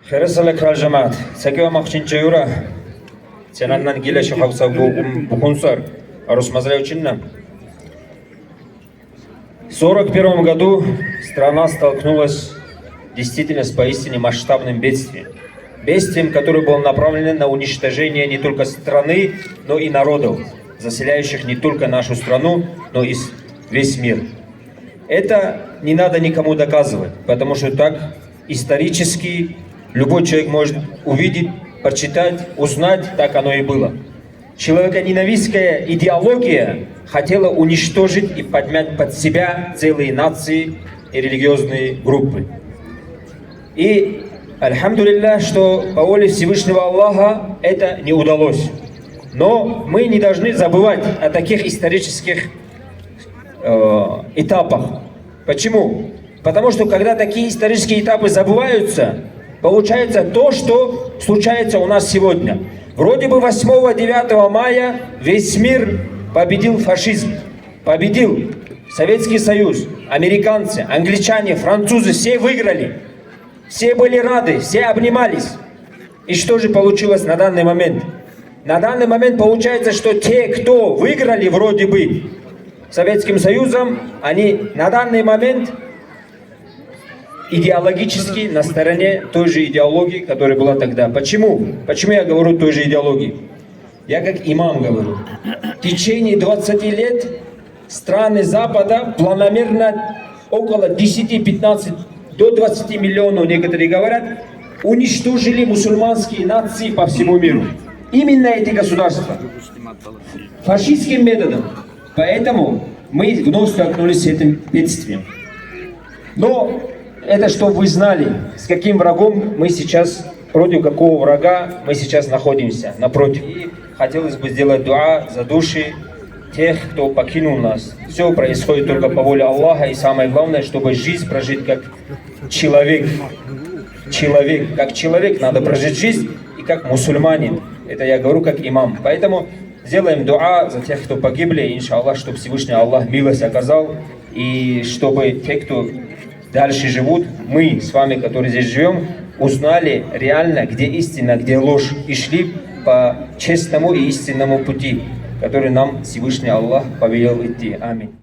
Хересале кральжамат. Сакева махчинча юра. Ценаннан гиля шахавса бухунсар. Арусмазля учинна. В 1941 году страна столкнулась действительно с поистине масштабным бедствием. Бедствием, которое было направлено на уничтожение не только страны, но и народов, заселяющих не только нашу страну, но и весь мир. Это не надо никому доказывать, потому что так исторически любой человек может увидеть, прочитать, узнать, так оно и было. Человеконенавистская идеология хотела уничтожить и подмять под себя целые нации и религиозные группы. И, альхамдулилля, что по воле Всевышнего Аллаха это не удалось. Но мы не должны забывать о таких исторических этапах. Почему? Потому что когда такие исторические этапы забываются, получается то, что случается у нас сегодня. Вроде бы 8-9 мая весь мир победил фашизм, победил Советский Союз, американцы, англичане, французы, все выиграли. Все были рады, все обнимались. И что же получилось на данный момент? На данный момент получается, что те, кто выиграли вроде бы Советским Союзом, они на данный момент идеологически на стороне той же идеологии, которая была тогда. Почему? Почему я говорю той же идеологии? Я как имам говорю. В течение 20 лет страны Запада планомерно около 10-15 до 20 миллионов, некоторые говорят, уничтожили мусульманские нации по всему миру. Именно эти государства. Фашистским методом. Поэтому мы вновь столкнулись с этим бедствием. Но это чтобы вы знали, с каким врагом мы сейчас, против какого врага мы сейчас находимся, напротив. И хотелось бы сделать дуа за души тех, кто покинул нас. Все происходит только по воле Аллаха, и самое главное, чтобы жизнь прожить как человек. Как человек надо прожить жизнь, и как мусульманин. Это я говорю как имам. Поэтому сделаем дуа за тех, кто погибли, иншаллах, чтобы Всевышний Аллах милость оказал, и чтобы те, кто дальше живут, мы с вами, которые здесь живем, узнали реально, где истина, где ложь, и шли по честному и истинному пути, который нам Всевышний Аллах повелел идти. Аминь.